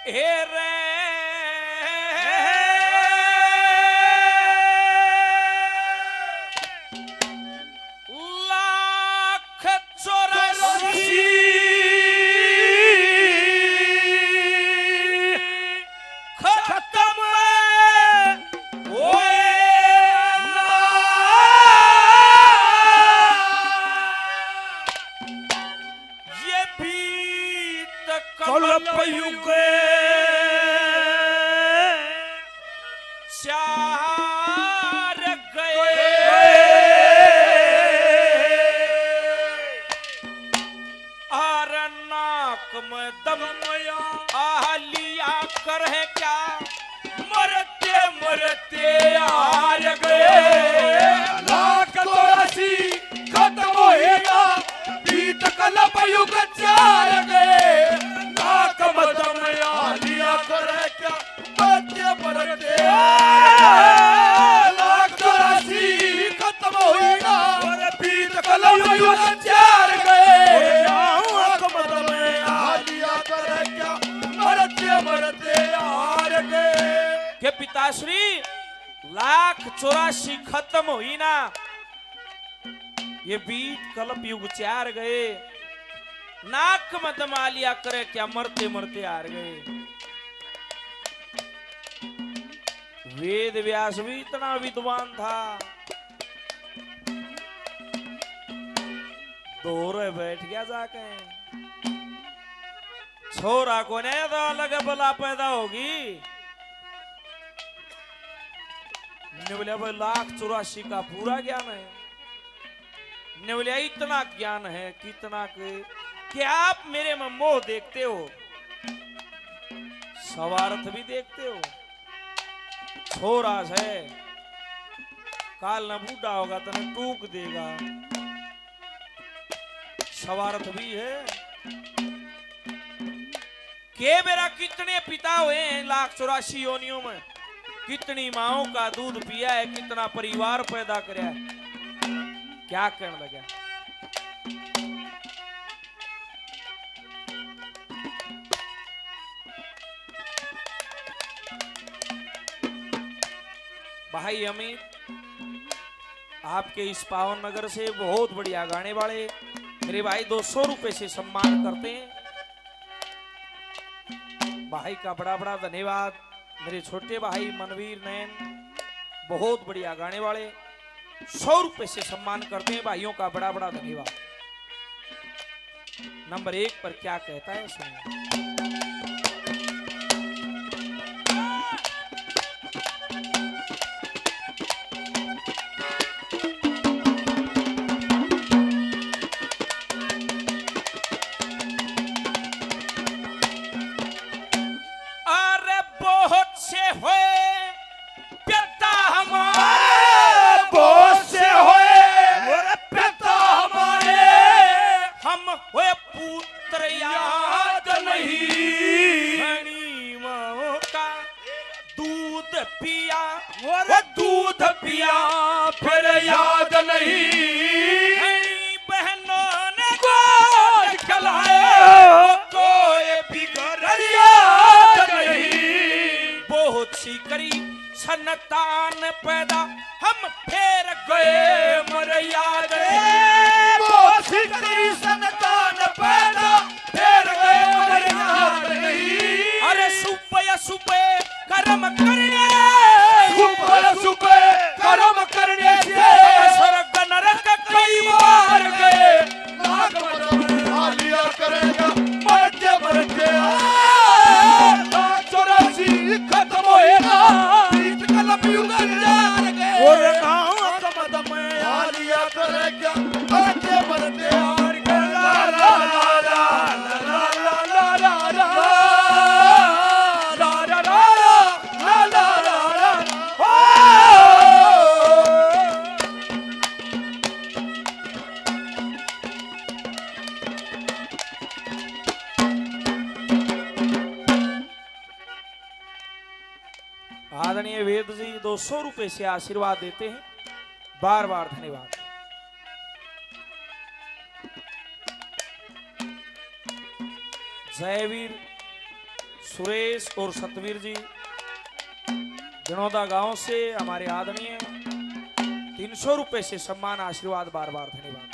हे रे लाख 84 खत्म होए ना ये भी कल्प युग चार गए आर नाक में दम आलिया कर है क्या मरते मरते हार गए लाख 84 खत्म होएगा बीत कल्प युग चार गए नाक मदम आलिया करे क्या बच्चे मरते लाख 84 खत्म होएगा बीत कल्प युग चार गए नाक मदम आलिया करे क्या मरते मरते हार गए के पिताश्री लाख 84 खत्म हुई ना ये बीत कल्प युग चार गए नाक में दमालिया करे क्या मरते मरते हार गए। वेद व्यास भी इतना विद्वान था दोरे बैठ गया जाके छोरा को ने तो अलग बला पैदा होगी ने बोले भाई लाख 84 का पूरा ज्ञान है ने बोले इतना ज्ञान है कितना के क्या आप मेरे में मोह देखते हो स्वार्थ भी देखते हो छोरा है काल न बूढ़ा होगा तो टूक देगा स्वार्थ भी है के मेरा कितने पिता हुए हैं लाख 84 योनियों में कितनी माओं का दूध पिया है कितना परिवार पैदा कराया है क्या कहने लगा भाई अमित आपके इस पावन नगर से बहुत बढ़िया गाने वाले मेरे भाई 200 रुपए से सम्मान करते हैं भाई का बड़ा बड़ा धन्यवाद। मेरे छोटे भाई मनवीर नैन बहुत बढ़िया गाने वाले 100 रुपए से सम्मान करते हैं भाइयों का बड़ा बड़ा धन्यवाद। नंबर 1 पर क्या कहता है सुनिए। दूध पिया फिर याद नहीं बहनों ने कोई खिलाए कोई बिगड़ याद नहीं बहुत सी करी संतान पैदा हम फेर गए मर याद बहुत सी करी संतान पैदा फेर गए मर याद नहीं अरे सुबह सुबह कर्म करने सुबह कर्म करने से स्वर्ग नरक कई बार गए नाग मदम आलिया करेगा मरते मरते लाख 84 खत्म होएगा बीत कल्प युग चार गए और नाग मदम आलिया करेगा मरते मरते हार गए ला ला ला ला ला ला ला ला आदरणीय वेद जी 200 रुपए से आशीर्वाद देते हैं बार बार धन्यवाद। जयवीर, सुरेश और सतवीर जी विनोदा गांव से हमारे आदरणीय 300 रुपए से सम्मान आशीर्वाद, बार बार धन्यवाद।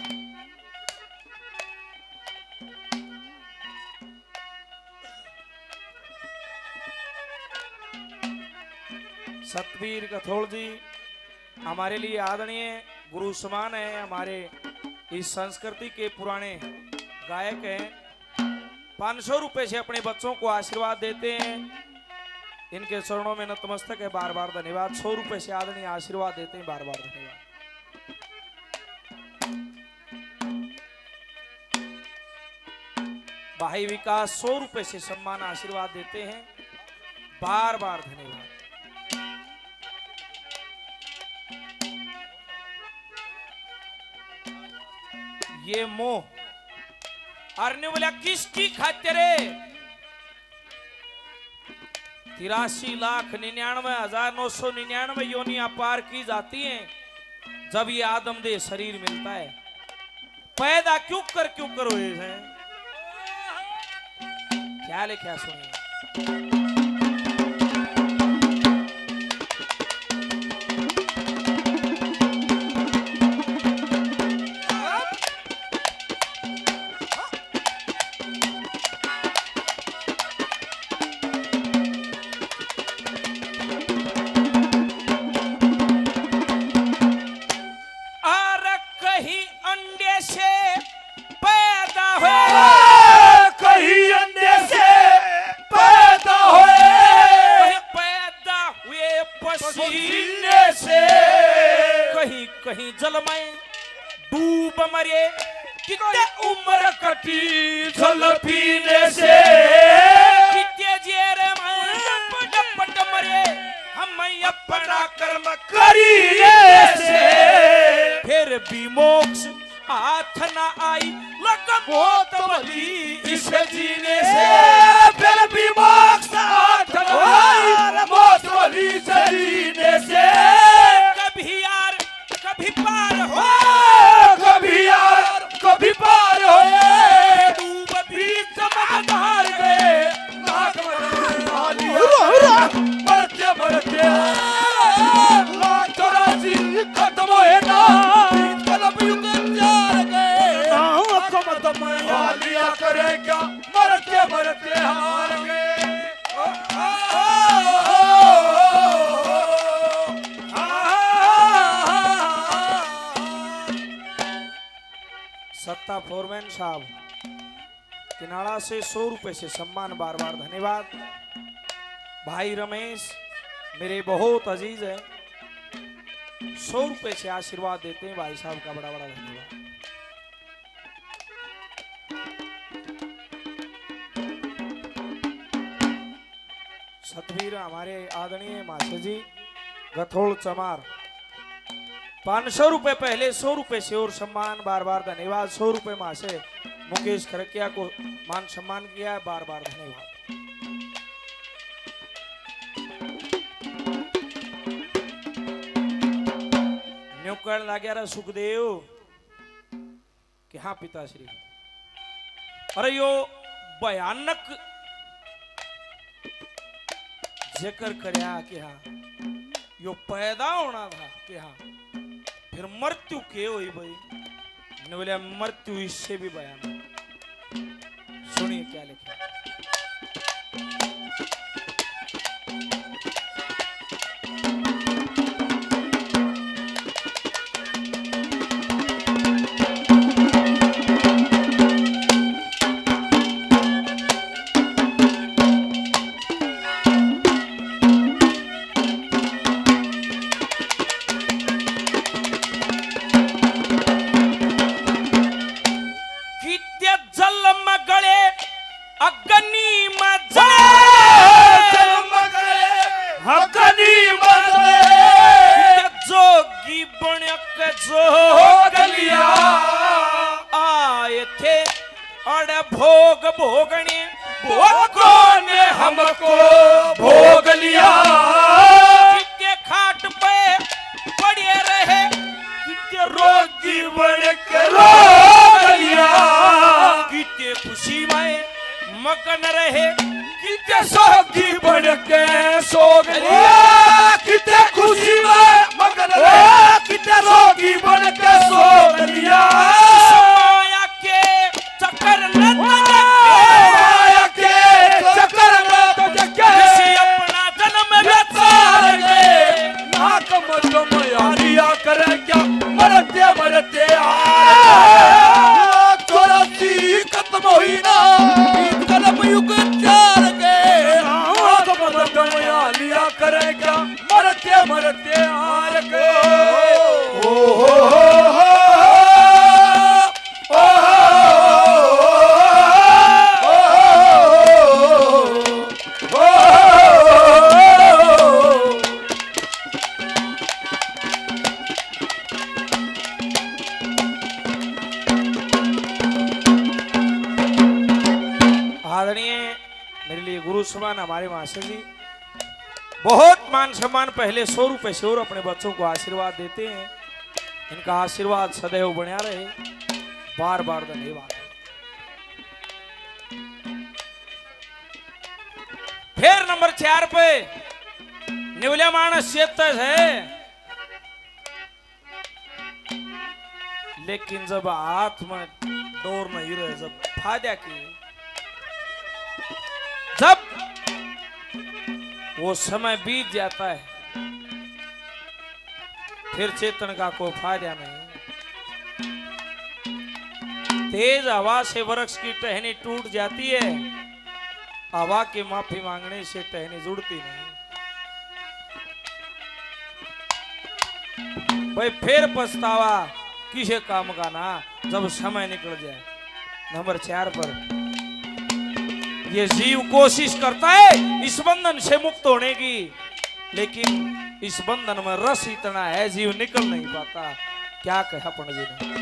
सतवीर कथोड़ जी हमारे लिए आदरणीय गुरु समान है, हमारे इस संस्कृति के पुराने गायक हैं। 500 रुपए से अपने बच्चों को आशीर्वाद देते हैं, इनके चरणों में नतमस्तक है, बार बार धन्यवाद। 100 रुपए से आदरणीय आशीर्वाद देते हैं, बार बार धन्यवाद। भाई विकास 100 रुपए से सम्मान आशीर्वाद देते हैं, बार बार धन्यवाद। ये मोह अरने बोला किसकी खातिर है? 83,99,999 योनियां पार की जाती हैं जब ये आदमदेह शरीर मिलता है। पैदा क्यों कर हुए हैं? क्या लिखा सुनिए। कहीं जल में डूब मरे, कितने उम्र कटी जल पीने से, कितने जेर में पट मरे हम अपना कर्म करिए से। फिर भी मोक्ष हाथ ना आई लगा मौत भली इस जीने से। फिर भी मोक्ष हाथ न आई मौत भली इस जीने से। कभी यार कभी पार हो, कभी यार कभी पार होए, डूब भी चमत्कार गए, नाक मरते मरते 84 खत्म होए ना, कलम युग जार गए, लिया करेगा मरते मरते हार गए। सत्ता फोरमैन साहब किनाड़ा से 100 रुपए से सम्मान, बार बार धन्यवाद। भाई रमेश मेरे बहुत अजीज है, 100 रुपए से आशीर्वाद देते हैं, भाई साहब का बड़ा बड़ा धन्यवाद। सतवीर हमारे आदरणीय मासे जी गथोड़ चमार 500 रुपए पहले 100 रुपए से और सम्मान, बार बार धन्यवाद। 100 रुपए मां से मुकेश खरकिया को मान सम्मान किया है, बार बार धन्यवाद। न्यू करण लाग्या रा सुखदेव कि हाँ पिताश्री, अरे यो भयानक जिक्र करया कि हाँ यो पैदा होना था कि हाँ फिर मृत्यु के हुई भाई ने बोले मृत्यु इससे भी भयानक। सुनिए क्या लिखा। भोग भोगने भोगों ने हमको भोग लिया, कितने खाट पे पड़े रहे, कितने रोगी बन के रोग लिया, कितने खुशी में मगन रहे कितने सोगी बन के सोग लिया, कितने खुशी में मगन रहे, कितने सोगी बन के सोग लिया। माया के चक्कर में माया के चक्कर में तो जगे अपना जन्म बेचार गए। नाक मत लिया करे क्या मरते मरते चौरासी खत्म हुई ना, बीत कलम युग चार गए। नाक मत लिया करे क्या मरते मरते हार गए। आदरणीय मेरे लिए गुरु समान हमारे मास्टर जी बहुत मान सम्मान पहले 100 रुपए से और अपने बच्चों को आशीर्वाद देते हैं। इनका आशीर्वाद सदैव बना रहे। बार बार धन्यवाद। फिर नंबर 4 पे निवल्या मानस शेतस है, लेकिन जब हाथ में डोर नहीं रहे, जब फायदा की, जब वो समय बीत जाता है फिर चेतन का कोई फायदा नहीं। तेज हवा से वृक्ष की टहनी टूट जाती है, हवा की माफी मांगने से टहनी जुड़ती नहीं। भाई फिर पछतावा किसे काम का ना जब समय निकल जाए। नंबर 4 पर ये जीव कोशिश करता है इस बंधन से मुक्त होने की, लेकिन इस बंधन में रस इतना है जीव निकल नहीं पाता। क्या कहा पंडित जी ने।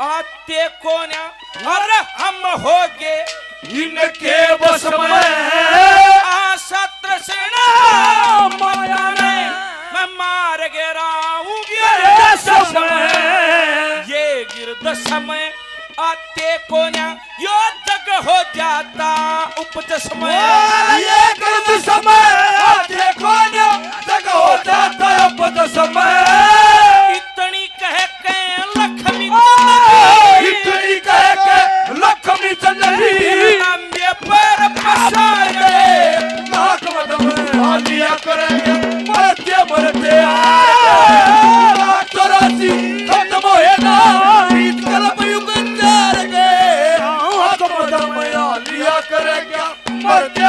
आते कोन्या अरे हम हो गए इनके बस में। आशा तृष्णा माया ने मैं मार गिराऊंगी ये गिरद समय आते कोन्या यो जग हो जाता उपज समय। ये गिरद समय आते कोन्या जग हो जाता उपज समय। इतनी कह के लक्ष्मी इतनी कह के लक्ष्मी चंद्री अंबे पर पसार गए। नाक मत लिया करेंगे मरते मरते चौरासी खत्म होए ना, बीत कलम युग चार गए। नाक मत लिया करेंगे मरते